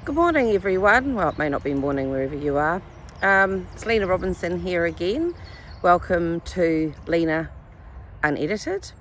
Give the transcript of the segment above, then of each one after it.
Good morning, everyone. Well, it may not be morning wherever you are. It's Lena Robinson here again. Welcome to Lena Unedited.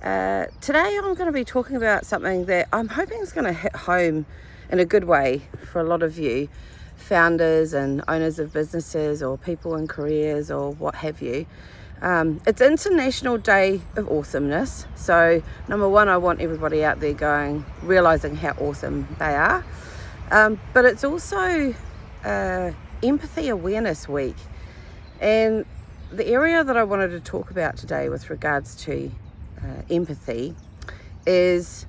Today I'm going to be talking about something that I'm hoping is going to hit home in a good way for a lot of you, founders and owners of businesses or people in careers or what have you. It's International Day of Awesomeness. So number one, I want everybody out there realising how awesome they are. But it's also Empathy Awareness Week. And the area that I wanted to talk about today with regards to empathy is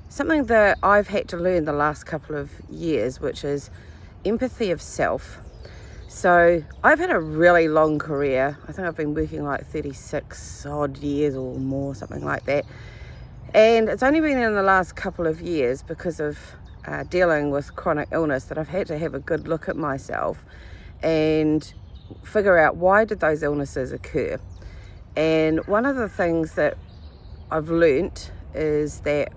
something that I've had to learn the last couple of years, which is empathy of self. So I've had a really long career. I think I've been working like 36 odd years or more, something like that. And it's only been in the last couple of years because of dealing with chronic illness that I've had to have a good look at myself and figure out why did those illnesses occur. And one of the things that I've learnt is that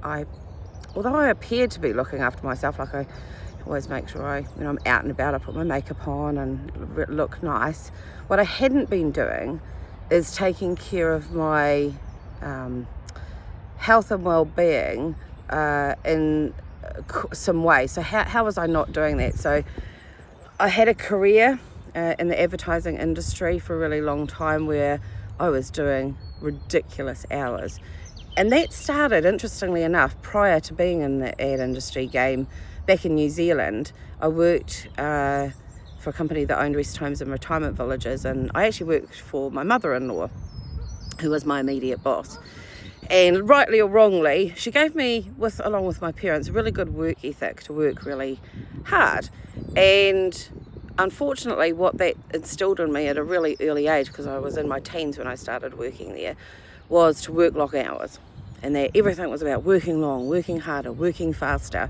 although I appeared to be looking after myself, like I always make sure when I'm out and about I put my makeup on and look nice, what I hadn't been doing is taking care of my health and well-being in some way. So how was I not doing that? So I had a career in the advertising industry for a really long time where I was doing ridiculous hours, and that started, interestingly enough, prior to being in the ad industry game. Back in New Zealand, I worked for a company that owned rest homes and retirement villages, and I actually worked for my mother-in-law, who was my immediate boss. And rightly or wrongly, she gave me, along with my parents, a really good work ethic to work really hard. And unfortunately, what that instilled in me at a really early age, because I was in my teens when I started working there, was to work long hours. And that everything was about working long, working harder, working faster.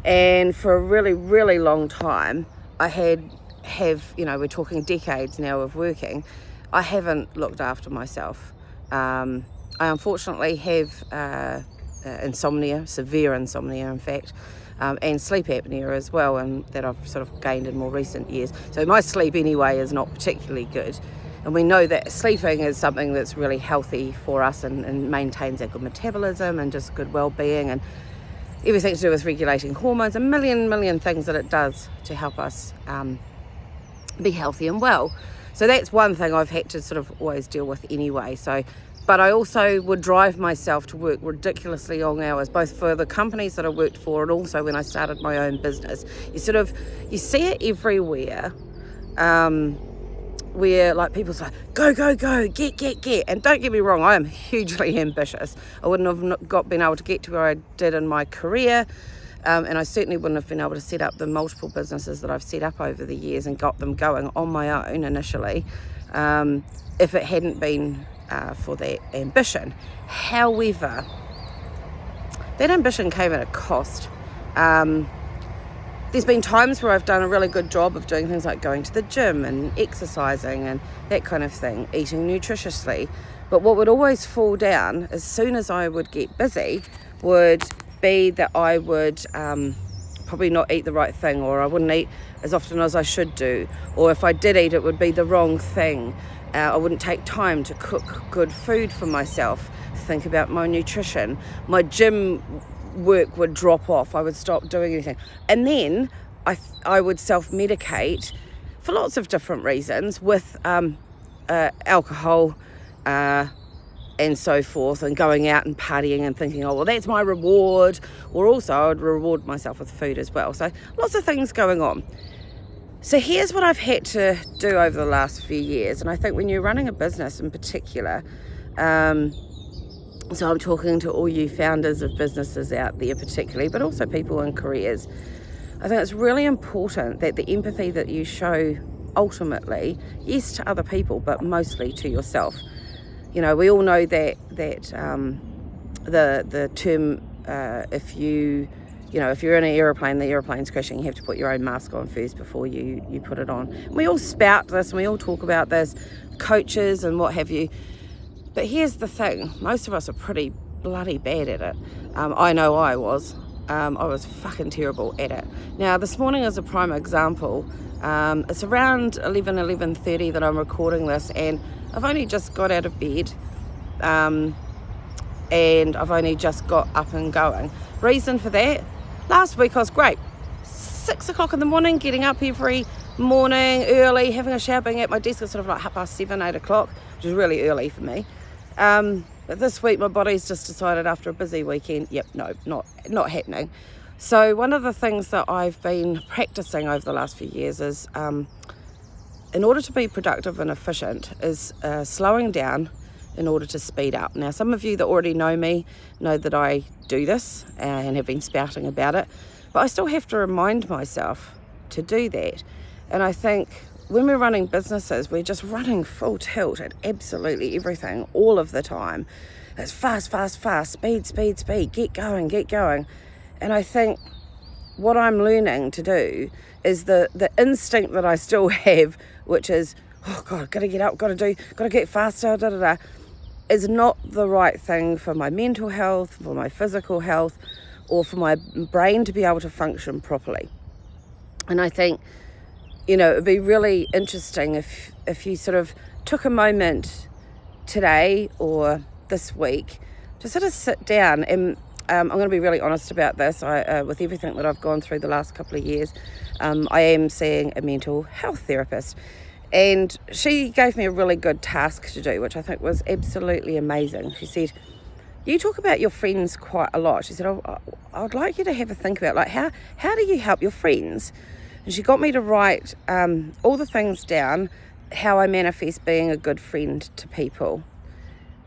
And for a really, really long time, we're talking decades now of working, I haven't looked after myself. I unfortunately have insomnia, severe insomnia in fact, and sleep apnea as well, and that I've sort of gained in more recent years. So my sleep anyway is not particularly good. And we know that sleeping is something that's really healthy for us and maintains our good metabolism and just good well-being and everything to do with regulating hormones, a million things that it does to help us be healthy and well. So that's one thing I've had to sort of always deal with anyway. But I also would drive myself to work ridiculously long hours, both for the companies that I worked for and also when I started my own business. You see it everywhere, where like people say, go, get. And don't get me wrong, I am hugely ambitious. I wouldn't have been able to get to where I did in my career. And I certainly wouldn't have been able to set up the multiple businesses that I've set up over the years and got them going on my own initially, if it hadn't been for that ambition. However, that ambition came at a cost. There's been times where I've done a really good job of doing things like going to the gym and exercising and that kind of thing, eating nutritiously. But what would always fall down as soon as I would get busy would be that I would probably not eat the right thing, or I wouldn't eat as often as I should do, or if I did eat, it would be the wrong thing. I wouldn't take time to cook good food for myself, think about my nutrition. My gym work would drop off. I would stop doing anything. And then I would self-medicate for lots of different reasons with alcohol and so forth, and going out and partying and thinking, oh, well, that's my reward. Or also I would reward myself with food as well. So lots of things going on. So here's what I've had to do over the last few years. And I think when you're running a business in particular, so I'm talking to all you founders of businesses out there particularly, but also people in careers, I think it's really important that the empathy that you show ultimately, yes, to other people, but mostly to yourself. You know, we all know that the term, if you're in an aeroplane, the aeroplane's crashing, you have to put your own mask on first before you put it on. And we all spout this and we all talk about this, coaches and what have you. But here's the thing, most of us are pretty bloody bad at it. I know I was. I was fucking terrible at it. Now, this morning is a prime example. It's around 11:30 that I'm recording this, and I've only just got out of bed, and I've only just got up and going. Reason for that? Last week I was great. 6 o'clock in the morning, getting up every morning early, having a shower, being at my desk at sort of like 7:30, 8 o'clock, which is really early for me. But this week my body's just decided after a busy weekend, not happening. So one of the things that I've been practicing over the last few years is, in order to be productive and efficient, is slowing down in order to speed up. Now, some of you that already know me know that I do this and have been spouting about it, but I still have to remind myself to do that. And I think when we're running businesses, we're just running full tilt at absolutely everything all of the time. It's fast, speed, get going. And I think what I'm learning to do is the instinct that I still have, which is, oh God, gotta get up, gotta get faster, is not the right thing for my mental health, for my physical health, or for my brain to be able to function properly. And I think, it'd be really interesting if you sort of took a moment today or this week to sort of sit down. And I'm going to be really honest about this. With everything that I've gone through the last couple of years, I am seeing a mental health therapist. And she gave me a really good task to do, which I think was absolutely amazing. She said, you talk about your friends quite a lot. She said, I would like you to have a think about, like, how do you help your friends? And she got me to write all the things down, how I manifest being a good friend to people.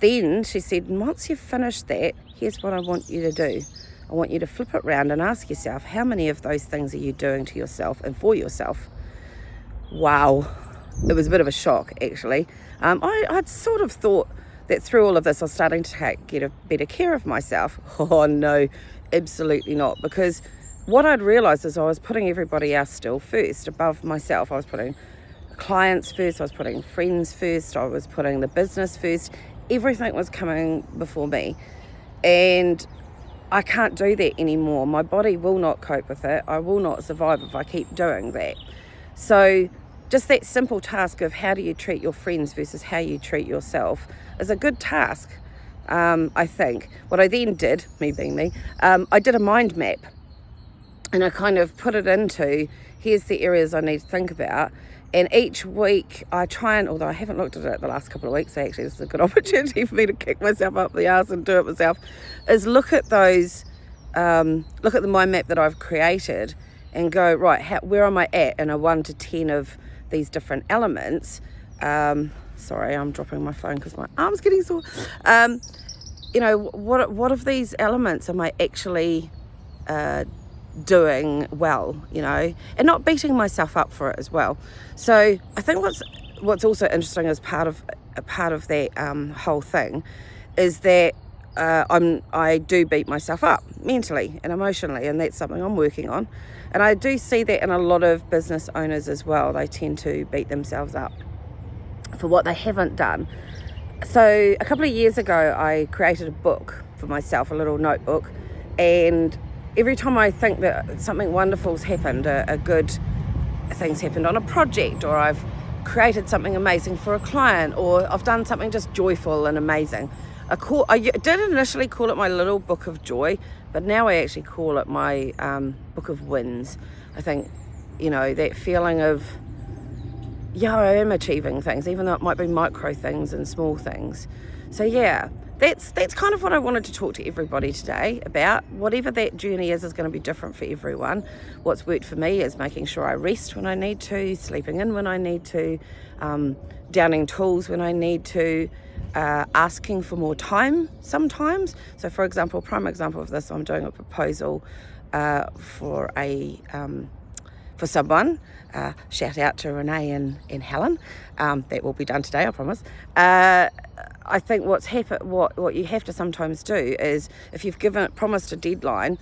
Then she said, once you've finished that, here's what I want you to do. I want you to flip it around and ask yourself, how many of those things are you doing to yourself and for yourself? Wow. It was a bit of a shock, actually. I'd sort of thought that through all of this, I was starting to get a better care of myself. Oh, no, absolutely not. Because what I'd realised is I was putting everybody else still first, above myself. I was putting clients first, I was putting friends first, I was putting the business first. Everything was coming before me. And I can't do that anymore. My body will not cope with it. I will not survive if I keep doing that. So just that simple task of how do you treat your friends versus how you treat yourself is a good task, I think. What I then did, me being me, I did a mind map. And I kind of put it into, here's the areas I need to think about. And each week I try and, although I haven't looked at it the last couple of weeks, so actually this is a good opportunity for me to kick myself up the arse and do it myself, is look at those, look at the mind map that I've created and go, right, where am I at in a 1 to 10 of these different elements? Sorry, I'm dropping my phone because my arm's getting sore. What of these elements am I actually doing well, and not beating myself up for it as well. So I think what's also interesting as part of that whole thing is that I do beat myself up mentally and emotionally, and that's something I'm working on. And I do see that in a lot of business owners as well. They tend to beat themselves up for what they haven't done. So a couple of years ago, I created a book for myself, a little notebook, and every time I think that something wonderful's happened, a good thing's happened on a project, or I've created something amazing for a client, or I've done something just joyful and amazing, I did initially call it my little book of joy, but now I actually call it my book of wins. I think, that feeling of, I am achieving things, even though it might be micro things and small things. So that's kind of what I wanted to talk to everybody today about. Whatever that journey is going to be different for everyone. What's worked for me is making sure I rest when I need to, sleeping in when I need to, downing tools when I need to, asking for more time sometimes. So for example, prime example of this, I'm doing a proposal for someone. Shout out to Renee and Helen. That will be done today, I promise. I think what you have to sometimes do is, if you've promised a deadline,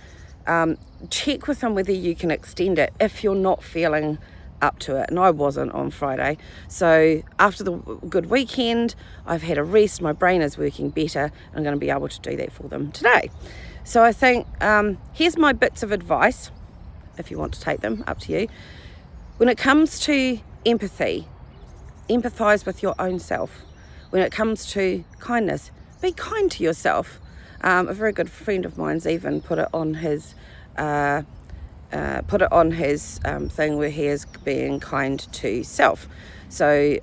check with them whether you can extend it if you're not feeling up to it. And I wasn't on Friday. So after the good weekend, I've had a rest, my brain is working better, and I'm going to be able to do that for them today. So I think here's my bits of advice, if you want to take them, up to you. When it comes to empathy, empathise with your own self. When it comes to kindness, be kind to yourself. A very good friend of mine's even put it on his thing where he is being kind to self. So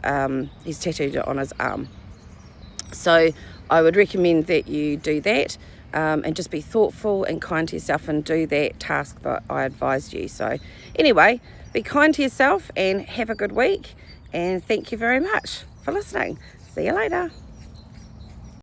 he's tattooed it on his arm. So I would recommend that you do that and just be thoughtful and kind to yourself and do that task that I advised you. So anyway, be kind to yourself and have a good week. And thank you very much for listening. See you later.